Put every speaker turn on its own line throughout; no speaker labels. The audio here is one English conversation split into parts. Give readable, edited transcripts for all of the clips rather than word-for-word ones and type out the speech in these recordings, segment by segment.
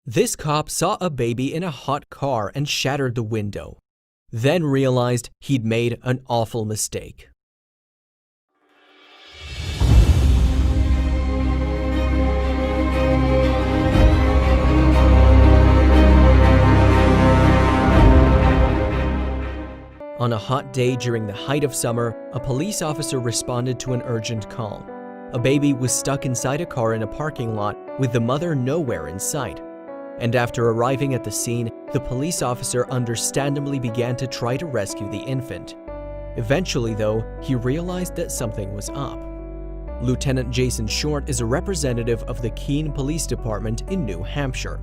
This cop saw a baby in a hot car and shattered the window, then realized he'd made an awful mistake. On a hot day during the height of summer, a police officer responded to an urgent call. A baby was stuck inside a car in a parking lot with the mother nowhere in sight. And after arriving at the scene, the police officer understandably began to try to rescue the infant. Eventually, though, he realized that something was up. Lieutenant Jason Short is a representative of the Keene Police Department in New Hampshire.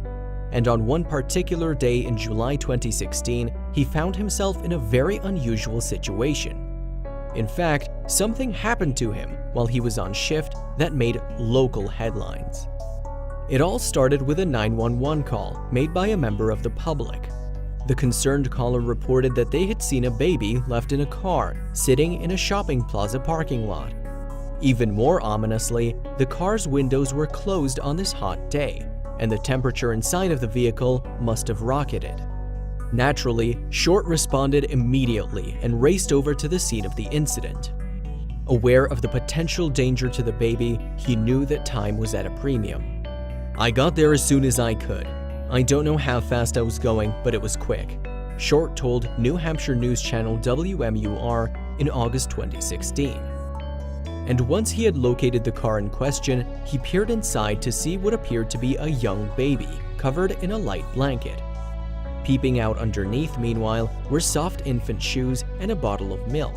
And on one particular day in July 2016, he found himself in a very unusual situation. In fact, something happened to him while he was on shift that made local headlines. It all started with a 911 call made by a member of the public. The concerned caller reported that they had seen a baby left in a car sitting in a shopping plaza parking lot. Even more ominously, the car's windows were closed on this hot day, and the temperature inside of the vehicle must have rocketed. Naturally, Short responded immediately and raced over to the scene of the incident. Aware of the potential danger to the baby, he knew that time was at a premium. "I got there as soon as I could. I don't know how fast I was going, but it was quick," Short told New Hampshire news channel WMUR in August 2016. And once he had located the car in question, he peered inside to see what appeared to be a young baby covered in a light blanket. Peeping out underneath, meanwhile, were soft infant shoes and a bottle of milk.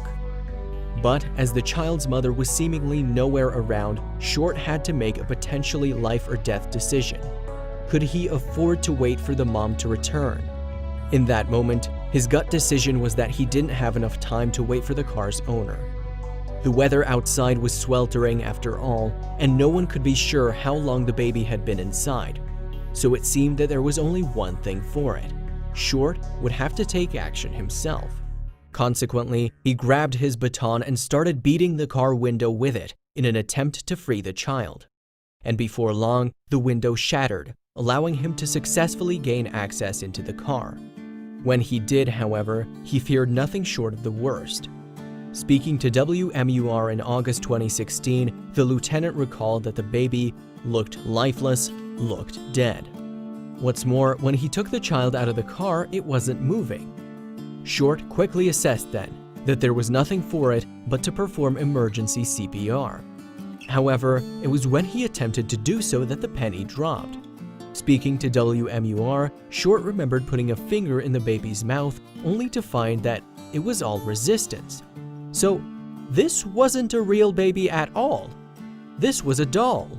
But as the child's mother was seemingly nowhere around, Short had to make a potentially life or death decision. Could he afford to wait for the mom to return? In that moment, his gut decision was that he didn't have enough time to wait for the car's owner. The weather outside was sweltering after all, and no one could be sure how long the baby had been inside. So it seemed that there was only one thing for it. Short would have to take action himself. Consequently, he grabbed his baton and started beating the car window with it in an attempt to free the child. And before long, the window shattered, allowing him to successfully gain access into the car. When he did, however, he feared nothing short of the worst. Speaking to WMUR in August 2016, the lieutenant recalled that the baby looked lifeless, looked dead. What's more, when he took the child out of the car, it wasn't moving. Short quickly assessed then that there was nothing for it but to perform emergency CPR. However, it was when he attempted to do so that the penny dropped. Speaking to WMUR, Short remembered putting a finger in the baby's mouth only to find that it was all resistance. So, this wasn't a real baby at all. This was a doll.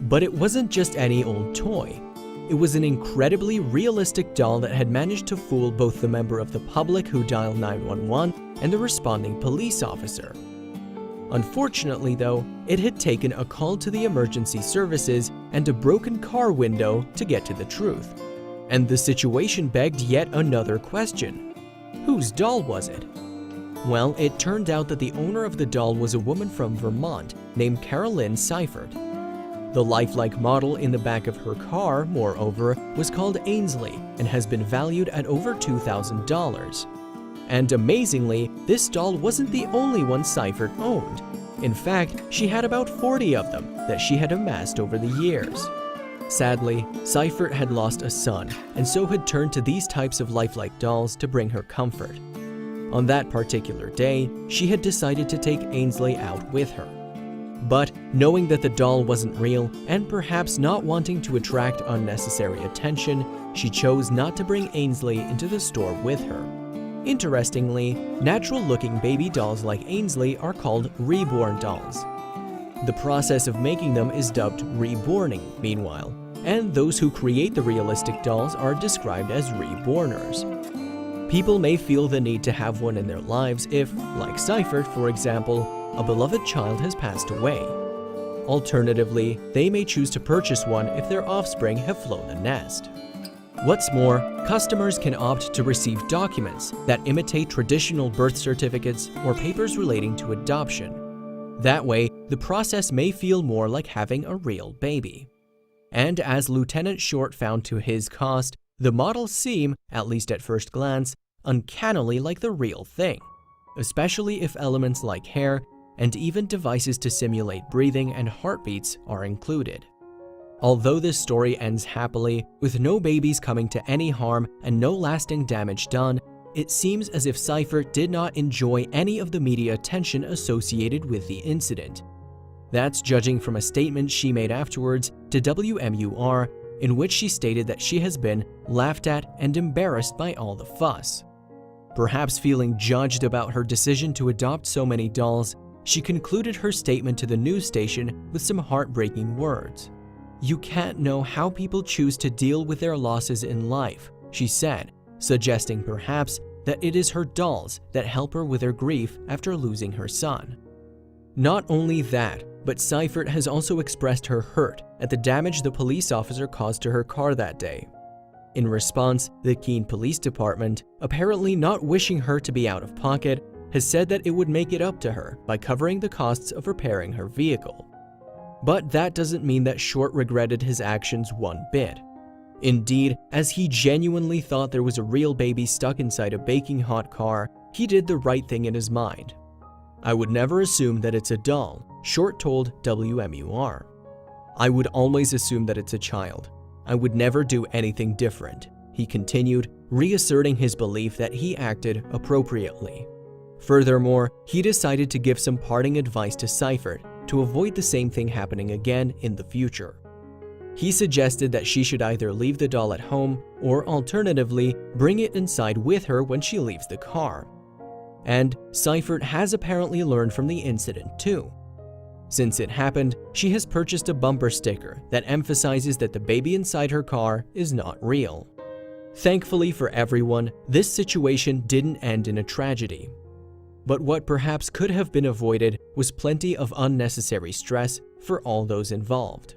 But it wasn't just any old toy. It was an incredibly realistic doll that had managed to fool both the member of the public who dialed 911 and the responding police officer. Unfortunately, though, it had taken a call to the emergency services and a broken car window to get to the truth. And the situation begged yet another question. Whose doll was it? Well, it turned out that the owner of the doll was a woman from Vermont named Carolyn Seifert. The lifelike model in the back of her car, moreover, was called Ainsley and has been valued at over $2,000. And amazingly, this doll wasn't the only one Seifert owned. In fact, she had about 40 of them that she had amassed over the years. Sadly, Seifert had lost a son and so had turned to these types of lifelike dolls to bring her comfort. On that particular day, she had decided to take Ainsley out with her. But knowing that the doll wasn't real and perhaps not wanting to attract unnecessary attention, she chose not to bring Ainsley into the store with her. Interestingly, natural-looking baby dolls like Ainsley are called reborn dolls. The process of making them is dubbed reborning, meanwhile, and those who create the realistic dolls are described as reborners. People may feel the need to have one in their lives if, like Seifert for example, a beloved child has passed away. Alternatively, they may choose to purchase one if their offspring have flown the nest. What's more, customers can opt to receive documents that imitate traditional birth certificates or papers relating to adoption. That way, the process may feel more like having a real baby. And as Lieutenant Short found to his cost, the models seem, at least at first glance, uncannily like the real thing, especially if elements like hair and even devices to simulate breathing and heartbeats are included. Although this story ends happily, with no babies coming to any harm and no lasting damage done, it seems as if Seifert did not enjoy any of the media attention associated with the incident. That's judging from a statement she made afterwards to WMUR, in which she stated that she has been laughed at and embarrassed by all the fuss. Perhaps feeling judged about her decision to adopt so many dolls, she concluded her statement to the news station with some heartbreaking words. "You can't know how people choose to deal with their losses in life," she said, suggesting perhaps that it is her dolls that help her with her grief after losing her son. Not only that, but Seifert has also expressed her hurt at the damage the police officer caused to her car that day. In response, the Keene Police Department, apparently not wishing her to be out of pocket, has said that it would make it up to her by covering the costs of repairing her vehicle. But that doesn't mean that Short regretted his actions one bit. Indeed, as he genuinely thought there was a real baby stuck inside a baking hot car, he did the right thing in his mind. "I would never assume that it's a doll," Short told WMUR. "I would always assume that it's a child. I would never do anything different," he continued, reasserting his belief that he acted appropriately. Furthermore, he decided to give some parting advice to Seifert to avoid the same thing happening again in the future. He suggested that she should either leave the doll at home or alternatively bring it inside with her when she leaves the car. And Seifert has apparently learned from the incident too. Since it happened, she has purchased a bumper sticker that emphasizes that the baby inside her car is not real. Thankfully for everyone, this situation didn't end in a tragedy. But what perhaps could have been avoided was plenty of unnecessary stress for all those involved.